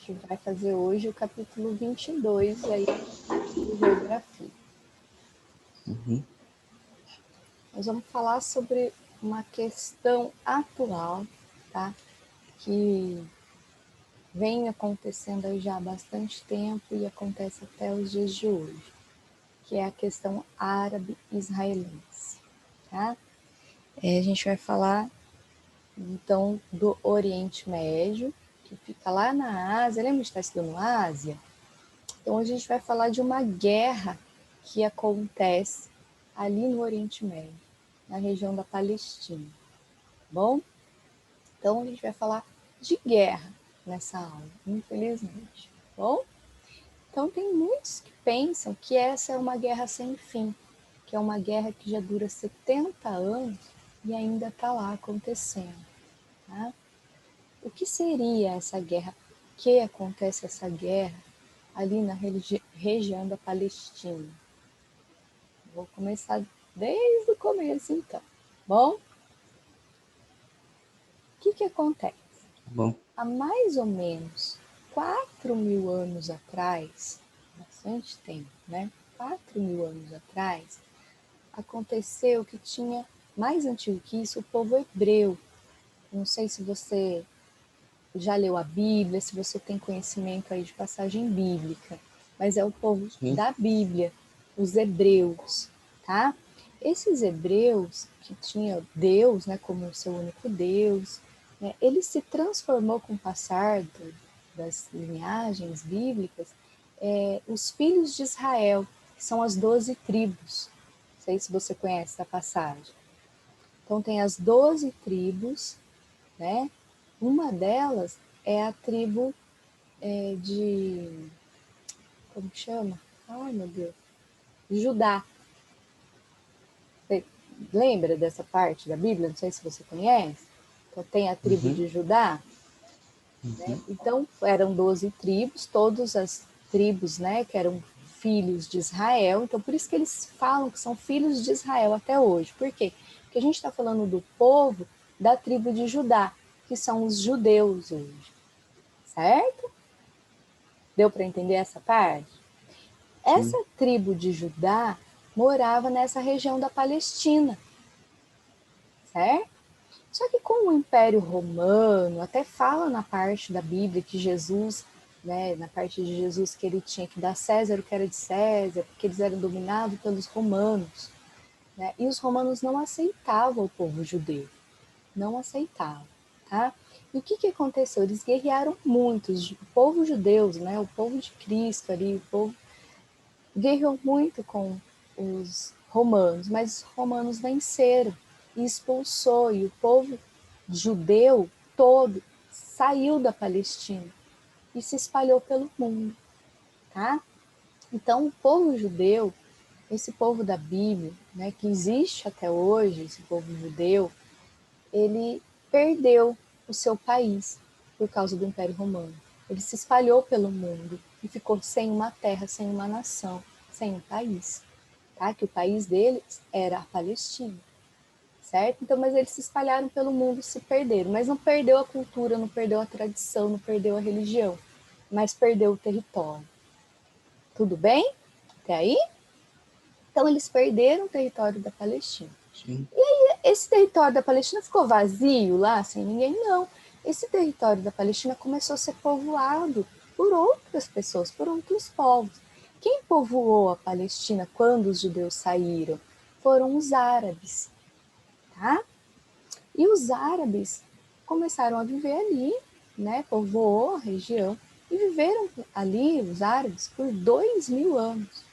gente vai fazer hoje o capítulo 22 aí, de Geografia. Nós vamos falar sobre uma questão atual, tá? Que vem acontecendo aí já há bastante tempo e acontece até os dias de hoje, que é a questão árabe-israelense, tá? A gente vai falar, então, do Oriente Médio, que fica lá na Ásia. Lembra de estar estudando Ásia? Então, a gente vai falar de uma guerra que acontece ali no Oriente Médio, na região da Palestina. Bom? Então, a gente vai falar de guerra nessa aula, infelizmente. Bom? Então, tem muitos que pensam que essa é uma guerra sem fim, que é uma guerra que já dura 70 anos e ainda está lá acontecendo. Tá? O que seria essa guerra? Por que acontece essa guerra ali na região da Palestina? Vou começar desde o começo, então. Bom? O que acontece? Bom. Há mais ou menos 4.000 anos atrás, bastante tempo, né? 4.000 anos atrás, aconteceu que tinha, mais antigo que isso, o povo hebreu. Não sei se você já leu a Bíblia, se você tem conhecimento aí de passagem bíblica, mas é o povo da Bíblia, os hebreus, tá? Esses hebreus que tinham Deus, né, como seu único Deus, né, ele se transformou com o passar das linhagens bíblicas, os filhos de Israel, que são as 12 tribos. Não sei se você conhece essa passagem. Então tem as 12 tribos, né? Uma delas é a tribo de... Como que chama? Ai, meu Deus. Judá. Você lembra dessa parte da Bíblia? Não sei se você conhece. Então, tem a tribo de Judá. Né? Então, eram 12 tribos, todas as tribos, né, que eram filhos de Israel. Então, por isso que eles falam que são filhos de Israel até hoje. Por quê? Porque a gente está falando do povo da tribo de Judá, que são os judeus hoje. Certo? Deu para entender essa parte? Essa tribo de Judá morava nessa região da Palestina, certo? Só que com o Império Romano, até fala na parte da Bíblia que Jesus, né, na parte de Jesus, que ele tinha que dar César o que era de César, porque eles eram dominados pelos romanos, né? E os romanos não aceitavam o povo judeu, não aceitavam, tá? E o que aconteceu? Eles guerrearam muito, o povo judeu, né, o povo de Cristo ali, o povo guerreou muito com os romanos, mas os romanos venceram e expulsou, e o povo judeu todo saiu da Palestina e se espalhou pelo mundo, tá? Então, o povo judeu, esse povo da Bíblia, né, que existe até hoje, esse povo judeu, ele perdeu o seu país por causa do Império Romano. Ele se espalhou pelo mundo e ficou sem uma terra, sem uma nação, sem um país, tá? Que o país deles era a Palestina, certo? Então, mas eles se espalharam pelo mundo, se perderam, mas não perdeu a cultura, não perdeu a tradição, não perdeu a religião, mas perdeu o território. Tudo bem? Até aí? Então, eles perderam o território da Palestina. Sim. E aí, esse território da Palestina ficou vazio lá, sem ninguém? Não. Esse território da Palestina começou a ser povoado por outras pessoas, por outros povos. Quem povoou a Palestina quando os judeus saíram? Foram os árabes, tá? E os árabes começaram a viver ali, né? Povoou a região e viveram ali, os árabes, por 2.000 anos,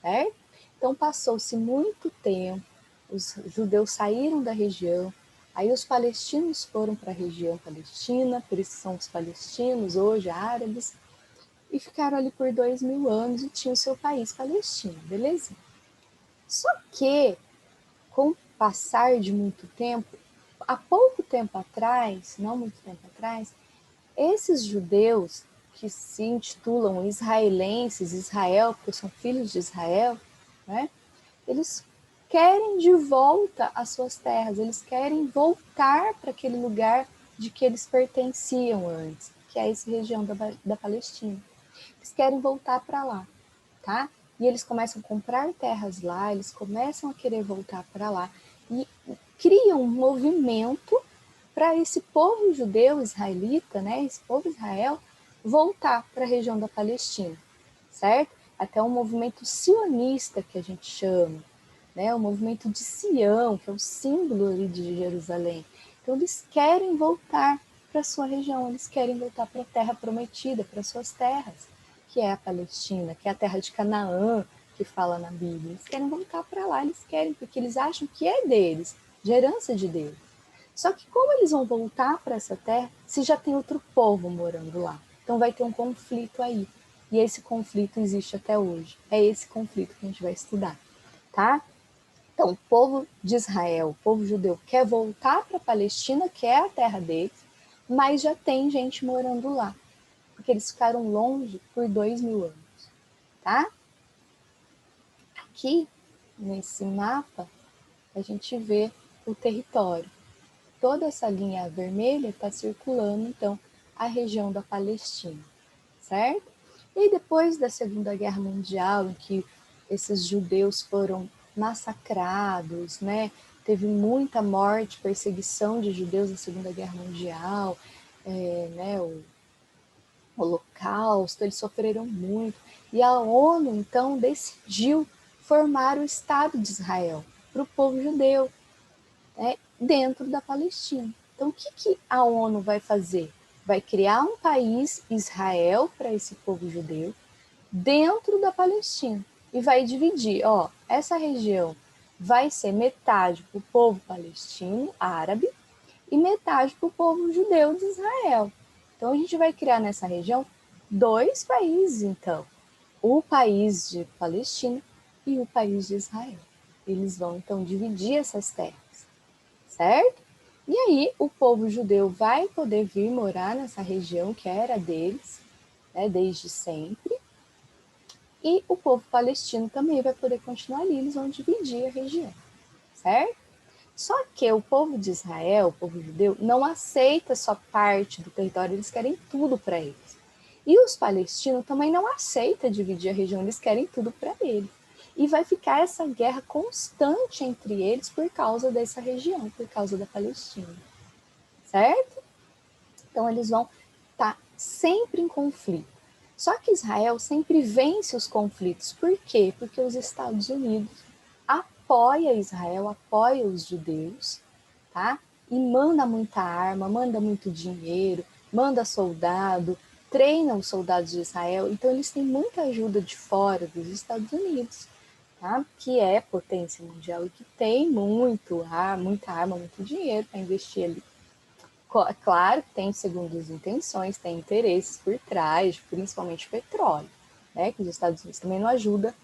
certo? Então passou-se muito tempo, os judeus saíram da região, aí os palestinos foram para a região palestina, por isso são os palestinos hoje, árabes, e ficaram ali por 2.000 anos e tinham o seu país Palestina, beleza? Só que, com o passar de muito tempo, há pouco tempo atrás, não muito tempo atrás, esses judeus que se intitulam israelenses, Israel, porque são filhos de Israel, né? Eles querem de volta as suas terras, eles querem voltar para aquele lugar de que eles pertenciam antes. que é essa região da Palestina. Eles querem voltar para lá, tá? E eles começam a comprar terras lá, eles começam a querer voltar para lá e criam um movimento para esse povo judeu israelita, né, esse povo Israel, voltar para a região da Palestina, certo? Até um movimento sionista que a gente chama, né, o movimento de Sião, que é o símbolo ali de Jerusalém. Então eles querem voltar para a sua região, eles querem voltar para a terra prometida, para suas terras, que é a Palestina, que é a terra de Canaã, que fala na Bíblia. Eles querem voltar para lá, eles querem, porque eles acham que é deles, de herança de Deus. Só que como eles vão voltar para essa terra se já tem outro povo morando lá? Então vai ter um conflito aí. E esse conflito existe até hoje. É esse conflito que a gente vai estudar, tá? Então, o povo de Israel, o povo judeu, quer voltar para a Palestina, que é a terra deles, mas já tem gente morando lá, porque eles ficaram longe por 2.000 anos, tá? Aqui, nesse mapa, a gente vê o território. Toda essa linha vermelha está circulando, então, a região da Palestina, certo? E depois da Segunda Guerra Mundial, em que esses judeus foram massacrados, né? Teve muita morte, perseguição de judeus na Segunda Guerra Mundial, né? O Holocausto, eles sofreram muito. E a ONU, então, decidiu formar o Estado de Israel para o povo judeu, né, dentro da Palestina. Então, o que a ONU vai fazer? Vai criar um país, Israel, para esse povo judeu, dentro da Palestina. E vai dividir, ó, essa região vai ser metade para o povo palestino, árabe, e metade para o povo judeu de Israel. Então, a gente vai criar nessa região 2 países, então. O país de Palestina e o país de Israel. Eles vão, então, dividir essas terras, certo? E aí o povo judeu vai poder vir morar nessa região que era deles, né, desde sempre, e o povo palestino também vai poder continuar ali, eles vão dividir a região, certo? Só que o povo de Israel, o povo judeu, não aceita só parte do território, eles querem tudo para eles. E os palestinos também não aceitam dividir a região, eles querem tudo para eles. E vai ficar essa guerra constante entre eles por causa dessa região, por causa da Palestina, certo? Então eles vão estar sempre em conflito. Só que Israel sempre vence os conflitos. Por quê? Porque os Estados Unidos apoia Israel, apoia os judeus, tá? E manda muita arma, manda muito dinheiro, manda soldado, treina os soldados de Israel. Então eles têm muita ajuda de fora dos Estados Unidos, tá? Que é potência mundial e que tem muita arma, muito dinheiro para investir ali. Claro que tem segundas intenções, tem interesses por trás, principalmente petróleo, né? Que os Estados Unidos também não ajuda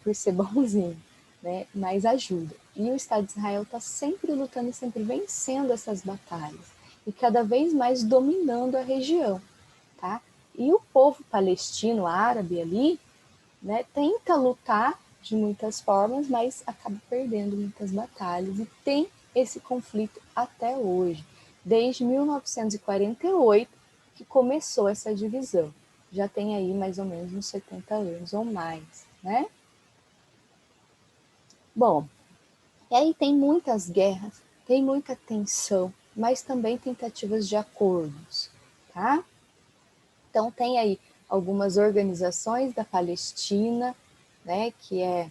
por ser bonzinho, né? Mas ajuda. E o Estado de Israel está sempre lutando e sempre vencendo essas batalhas e cada vez mais dominando a região, tá? E o povo palestino árabe ali, né, tenta lutar de muitas formas, mas acaba perdendo muitas batalhas e tem esse conflito até hoje, desde 1948 que começou essa divisão. Já tem aí mais ou menos uns 70 anos ou mais, né? Bom, e aí tem muitas guerras, tem muita tensão, mas também tentativas de acordos, tá? Então tem aí algumas organizações da Palestina, né, que é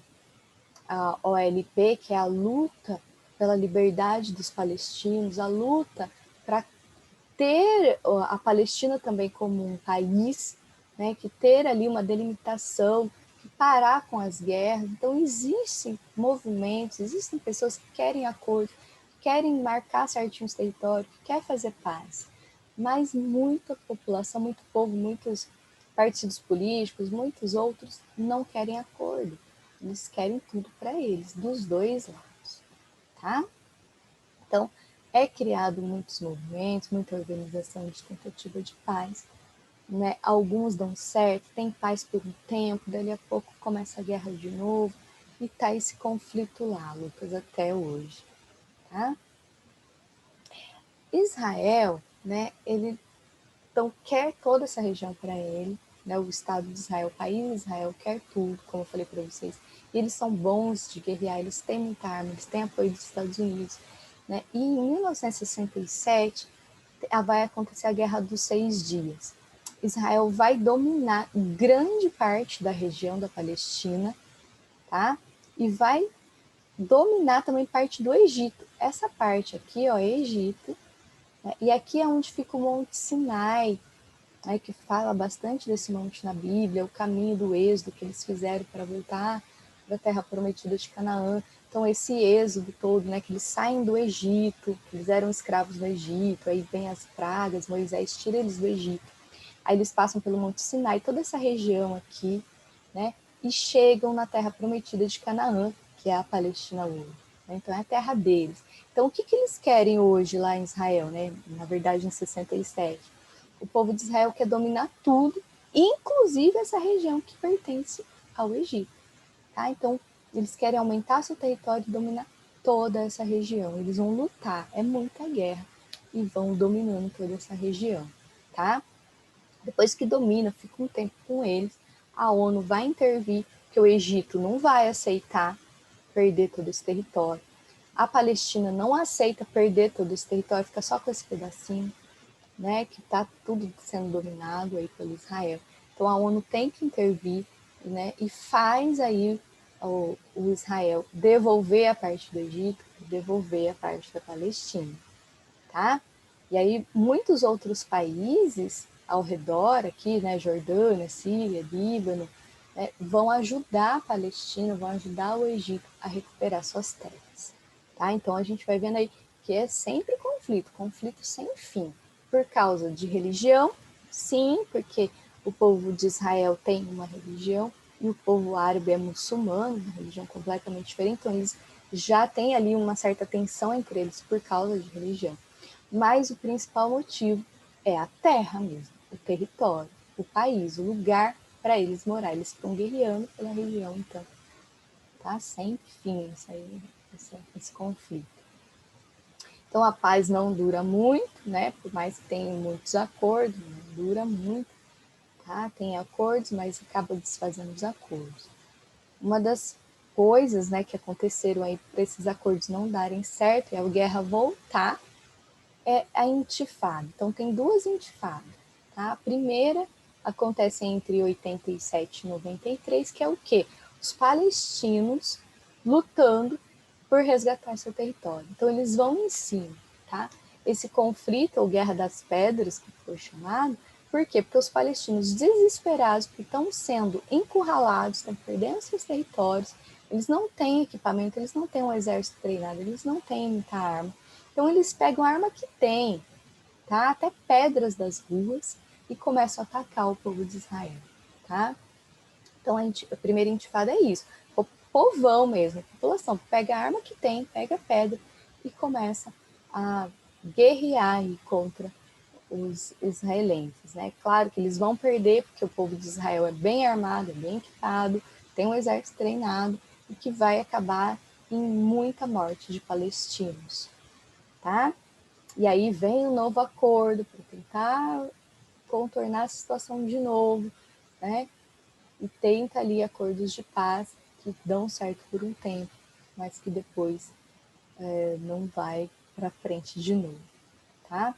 a OLP, que é a luta pela liberdade dos palestinos, a luta para ter a Palestina também como um país, né, que ter ali uma delimitação, que parar com as guerras. Então existem movimentos, existem pessoas que querem acordo, que querem marcar certinhos territórios, que querem fazer paz. Mas muita população, muito povo, muitos partidos políticos, muitos outros não querem acordo. Eles querem tudo para eles, dos dois lados, tá? Então, é criado muitos movimentos, muita organização de tentativa de paz, né? Alguns dão certo, tem paz por um tempo, dali a pouco começa a guerra de novo, e tá esse conflito lá, Lucas, até hoje, tá? Israel, né, ele então quer toda essa região para ele, né? O Estado de Israel, o país de Israel quer tudo, como eu falei para vocês. E eles são bons de guerrear, eles têm muita arma, eles têm apoio dos Estados Unidos, né? E em 1967 vai acontecer a Guerra dos 6 Dias. Israel vai dominar grande parte da região da Palestina, tá? E vai dominar também parte do Egito. Essa parte aqui, ó, é Egito, né? E aqui é onde fica o Monte Sinai, né, que fala bastante desse monte na Bíblia, o caminho do êxodo que eles fizeram para voltar para a terra prometida de Canaã. Então, esse êxodo todo, né, que eles saem do Egito, eles eram escravos no Egito, aí vem as pragas, Moisés tira eles do Egito. Aí eles passam pelo Monte Sinai, toda essa região aqui, né, e chegam na terra prometida de Canaã, que é a Palestina hoje. Né? Então, é a terra deles. Então, o que, que eles querem hoje lá em Israel, né? Na verdade, em 67? O povo de Israel quer dominar tudo, inclusive essa região que pertence ao Egito. Tá? Então, eles querem aumentar seu território e dominar toda essa região. Eles vão lutar, é muita guerra, e vão dominando toda essa região. Tá? Depois que domina, fica um tempo com eles, a ONU vai intervir, que o Egito não vai aceitar perder todo esse território. A Palestina não aceita perder todo esse território, fica só com esse pedacinho, né, que está tudo sendo dominado aí pelo Israel. Então a ONU tem que intervir, né, e faz aí o Israel devolver a parte do Egito, devolver a parte da Palestina, tá? E aí muitos outros países ao redor aqui, né, Jordânia, Síria, Líbano, né, vão ajudar a Palestina, vão ajudar o Egito a recuperar suas terras, tá? Então a gente vai vendo aí que é sempre conflito, conflito sem fim, por causa de religião, sim, porque o povo de Israel tem uma religião e o povo árabe é muçulmano, uma religião completamente diferente, então eles já têm ali uma certa tensão entre eles por causa de religião. Mas o principal motivo é a terra mesmo, o território, o país, o lugar para eles morar. Eles estão guerreando pela região, então tá sem fim esse conflito. Então a paz não dura muito, né? Por mais que tenha muitos acordos, não dura muito, tá? Tem acordos, mas acaba desfazendo os acordos. Uma das coisas, né, que aconteceram aí para esses acordos não darem certo é a guerra voltar, é a intifada. Então tem duas intifadas, tá? A primeira acontece entre 87 e 93, que é o quê? Os palestinos lutando por resgatar seu território. Então eles vão em cima, tá? Esse conflito, ou Guerra das Pedras, que foi chamado, por quê? Porque os palestinos desesperados, que estão sendo encurralados, estão perdendo seus territórios, eles não têm equipamento, eles não têm um exército treinado, eles não têm muita arma. Então eles pegam a arma que tem, tá? Até pedras das ruas, e começam a atacar o povo de Israel, tá? Então a primeira intifada é isso. O povão mesmo, a população pega a arma que tem, pega a pedra e começa a guerrear aí contra os israelenses, né? Claro que eles vão perder, porque o povo de Israel é bem armado, é bem equipado, tem um exército treinado, e que vai acabar em muita morte de palestinos, tá? E aí vem um novo acordo para tentar contornar a situação de novo, né? E tenta ali acordos de paz que dão certo por um tempo, mas que depois não vai para frente de novo, tá?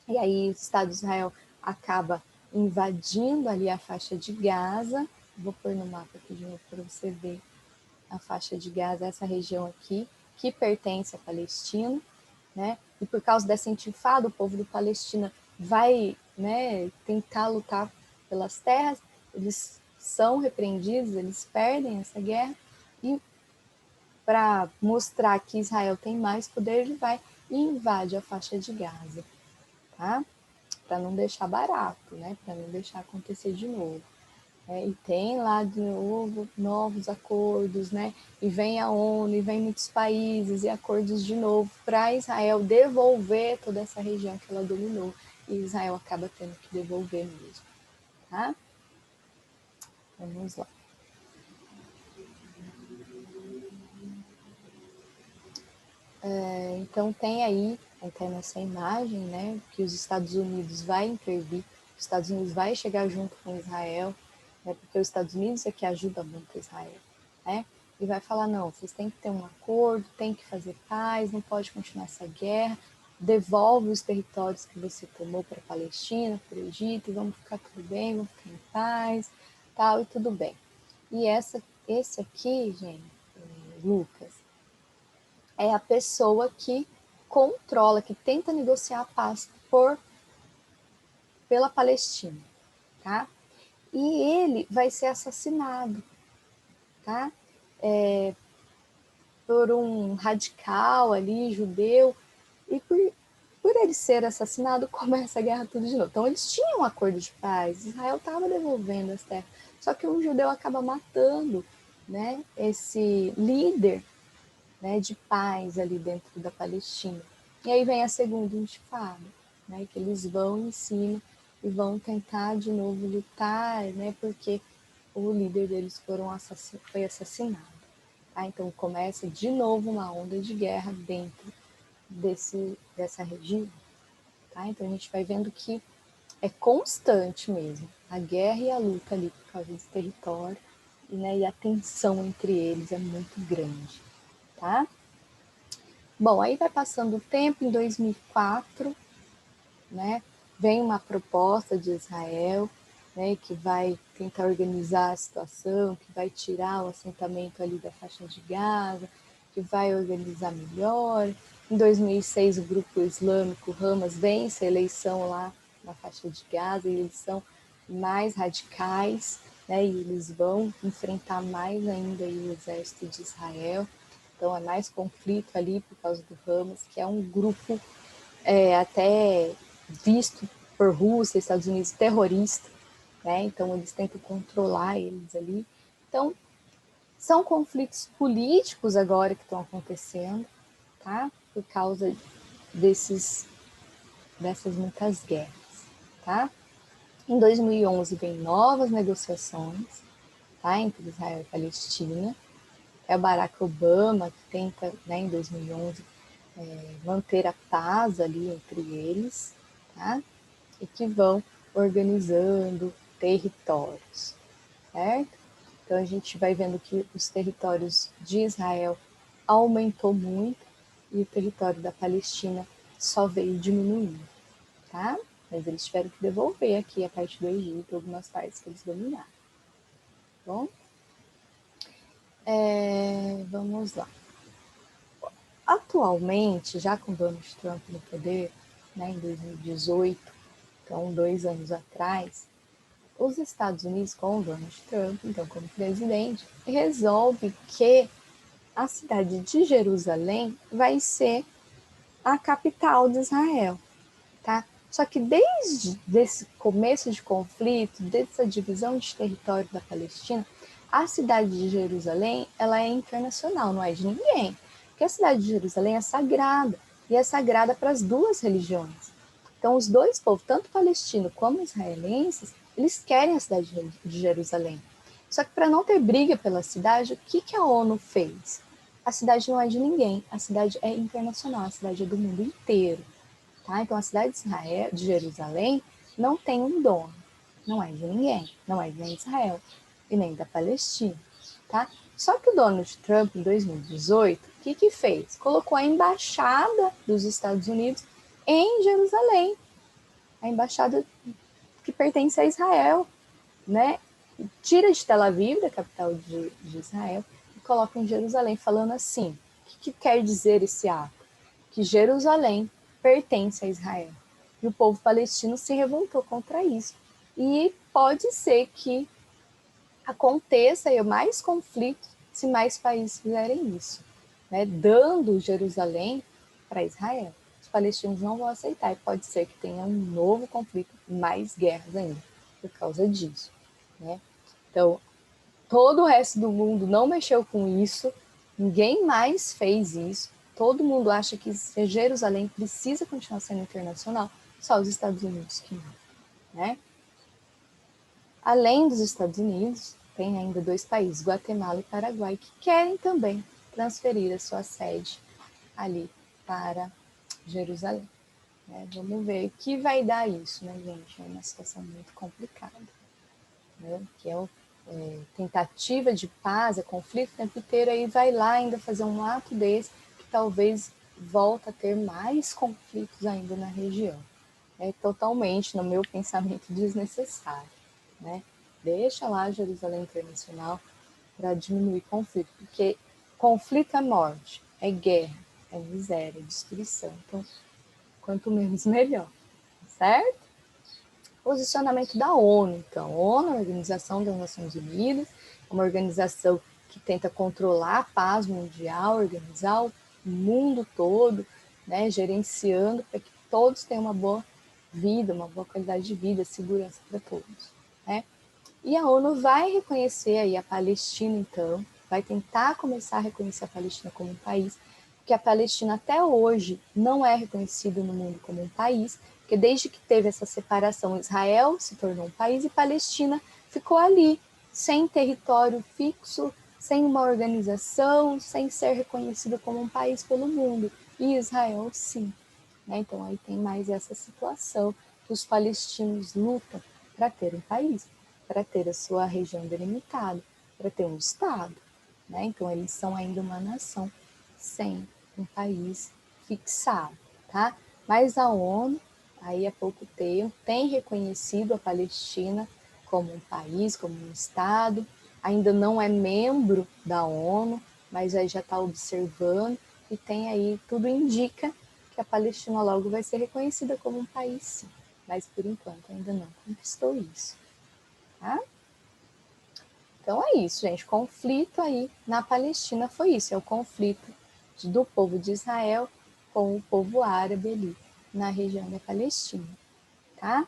E aí o Estado de Israel acaba invadindo ali a faixa de Gaza. Vou pôr no mapa aqui de novo para você ver a faixa de Gaza, essa região aqui, que pertence à Palestina, né? E por causa dessa intifada, o povo do Palestina vai, né, tentar lutar pelas terras, eles são repreendidos, eles perdem essa guerra, e para mostrar que Israel tem mais poder, ele vai e invade a faixa de Gaza, tá? Para não deixar barato, né? Para não deixar acontecer de novo. E tem lá de novo novos acordos, né? E vem a ONU, e vem muitos países e acordos de novo para Israel devolver toda essa região que ela dominou. E Israel acaba tendo que devolver mesmo, tá? Vamos lá. Então tem aí até nessa imagem, né, que os Estados Unidos vai intervir, os Estados Unidos vai chegar junto com Israel, né, porque os Estados Unidos é que ajuda muito Israel, né, e vai falar, não, vocês têm que ter um acordo, tem que fazer paz, não pode continuar essa guerra, devolve os territórios que você tomou para a Palestina, para o Egito, e vamos ficar tudo bem, vamos ficar em paz, tal, e tudo bem. E esse aqui, gente, Lucas, é a pessoa que controla, que tenta negociar a paz pela Palestina, tá? E ele vai ser assassinado, tá? Por um radical ali, judeu, e por ele ser assassinado, começa a guerra tudo de novo. Então, eles tinham um acordo de paz, Israel estava devolvendo as terras, só que um judeu acaba matando, né, esse líder, né, de paz ali dentro da Palestina. E aí vem a segunda intifada, né, que eles vão em cima e vão tentar de novo lutar, né, porque o líder deles foi assassinado. Tá? Então começa de novo uma onda de guerra dentro dessa região. Tá? Então a gente vai vendo que é constante mesmo a guerra e a luta ali por causa desse território, né, e a tensão entre eles é muito grande. Tá? Bom, aí vai passando o tempo, em 2004, né, vem uma proposta de Israel, né, que vai tentar organizar a situação, que vai tirar o assentamento ali da faixa de Gaza, que vai organizar melhor. Em 2006, o grupo islâmico Hamas vence a eleição lá na faixa de Gaza, e eles são mais radicais, né, e eles vão enfrentar mais ainda o exército de Israel. Então é mais conflito ali por causa do Hamas, que é um grupo até visto por Rússia, Estados Unidos, terrorista, né? Então eles tentam controlar eles ali. Então são conflitos políticos agora que estão acontecendo, tá? Por causa dessas muitas guerras, tá? Em 2011 vem novas negociações, tá? Entre Israel e Palestina. É o Barack Obama que tenta, né, em 2011, manter a paz ali entre eles, tá? E que vão organizando territórios, certo? Então a gente vai vendo que os territórios de Israel aumentou muito e o território da Palestina só veio diminuindo, tá? Mas eles tiveram que devolver aqui a parte do Egito, algumas partes que eles dominaram. Bom, vamos lá. Atualmente, já com Donald Trump no poder, né, em 2018, então 2 anos atrás, os Estados Unidos, com o Donald Trump, então como presidente, resolve que a cidade de Jerusalém vai ser a capital de Israel, tá? Só que desde esse começo de conflito, dessa divisão de território da Palestina, a cidade de Jerusalém, ela é internacional, não é de ninguém. Porque a cidade de Jerusalém é sagrada, e é sagrada para as duas religiões. Então, os dois povos, tanto palestino como israelenses, eles querem a cidade de Jerusalém. Só que para não ter briga pela cidade, o que a ONU fez? A cidade não é de ninguém, a cidade é internacional, a cidade é do mundo inteiro. Tá? Então, a cidade de Israel, de Jerusalém, não tem um dono, não é de ninguém, não é nem de Israel e nem da Palestina. Tá? Só que o Donald Trump, em 2018, o que fez? Colocou a embaixada dos Estados Unidos em Jerusalém, a embaixada que pertence a Israel, né? Tira de Tel Aviv, da capital de Israel, e coloca em Jerusalém, falando assim: o que quer dizer esse ato? Que Jerusalém pertence a Israel. E o povo palestino se revoltou contra isso. E pode ser que aconteça mais conflitos se mais países fizerem isso, né? Dando Jerusalém para Israel. Os palestinos não vão aceitar e pode ser que tenha um novo conflito, mais guerras ainda, por causa disso, né? Então, todo o resto do mundo não mexeu com isso, ninguém mais fez isso, todo mundo acha que Jerusalém precisa continuar sendo internacional, só os Estados Unidos que não, né? Além dos Estados Unidos, tem ainda 2 países, Guatemala e Paraguai, que querem também transferir a sua sede ali para Jerusalém. Né? Vamos ver o que vai dar isso, né, gente? É uma situação muito complicada. Né? Que é tentativa de paz, é conflito o tempo inteiro, aí vai lá ainda fazer um ato desse, que talvez volta a ter mais conflitos ainda na região. É totalmente, no meu pensamento, desnecessário. Né? Deixa lá Jerusalém Internacional para diminuir conflito, porque conflito é morte, é guerra, é miséria, é destruição. Então, quanto menos, melhor. Certo? Posicionamento da ONU, então. A ONU, a Organização das Nações Unidas, é uma organização que tenta controlar a paz mundial, organizar o mundo todo, né, gerenciando para que todos tenham uma boa vida, uma boa qualidade de vida, segurança para todos. Né? E a ONU vai reconhecer aí a Palestina, então, vai tentar começar a reconhecer a Palestina como um país, porque a Palestina até hoje não é reconhecida no mundo como um país, porque desde que teve essa separação, Israel se tornou um país e Palestina ficou ali, sem território fixo, sem uma organização, sem ser reconhecida como um país pelo mundo. E Israel, sim. Né? Então, aí tem mais essa situação que os palestinos lutam para ter um país, para ter a sua região delimitada, para ter um Estado. Né? Então, eles são ainda uma nação sem um país fixado. Tá? Mas a ONU, aí há pouco tempo, tem reconhecido a Palestina como um país, como um Estado, ainda não é membro da ONU, mas aí já está observando e tem aí, tudo indica que a Palestina logo vai ser reconhecida como um país, sim, mas por enquanto ainda não conquistou isso. Tá? Então é isso, gente. Conflito aí na Palestina foi isso, é o conflito do povo de Israel com o povo árabe ali na região da Palestina. Tá?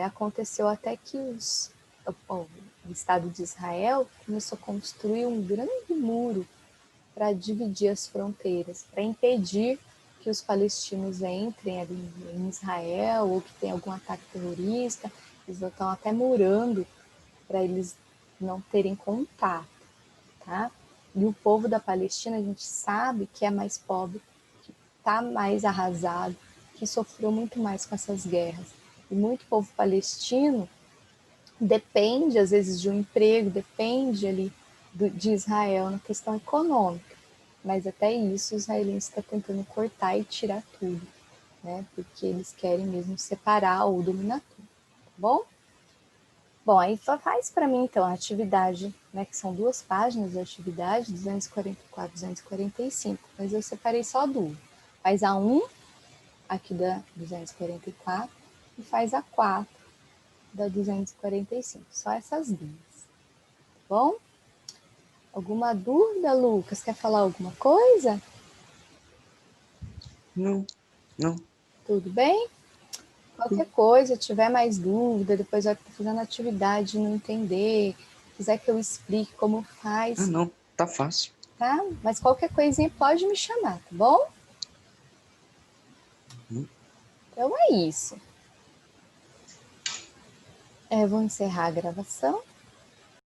Aconteceu até que o Estado de Israel começou a construir um grande muro para dividir as fronteiras, para impedir que os palestinos entrem ali em Israel ou que tem algum ataque terrorista. Eles estão até murando para eles não terem contato, tá? E o povo da Palestina, a gente sabe que é mais pobre, que está mais arrasado, que sofreu muito mais com essas guerras. E muito povo palestino depende, às vezes, de um emprego, depende ali de Israel na questão econômica. Mas até isso, os israelenses estão tentando cortar e tirar tudo, né? Porque eles querem mesmo separar ou dominar tudo, tá bom? Bom, aí faz para mim, então, a atividade, né, que são 2 páginas de atividade, 244, 245, mas eu separei só 2. Faz a 1, aqui da 244, e faz a 4, da 245. Só essas 2. Tá bom? Alguma dúvida, Lucas? Quer falar alguma coisa? Não, não. Tudo bem? Qualquer coisa, tiver mais dúvida, depois vai fazendo atividade, não entender, quiser que eu explique como Ah, faz, não. Tá fácil. tá? Mas qualquer coisinha pode me chamar, tá bom? Hum. Então é isso. Vou encerrar a gravação.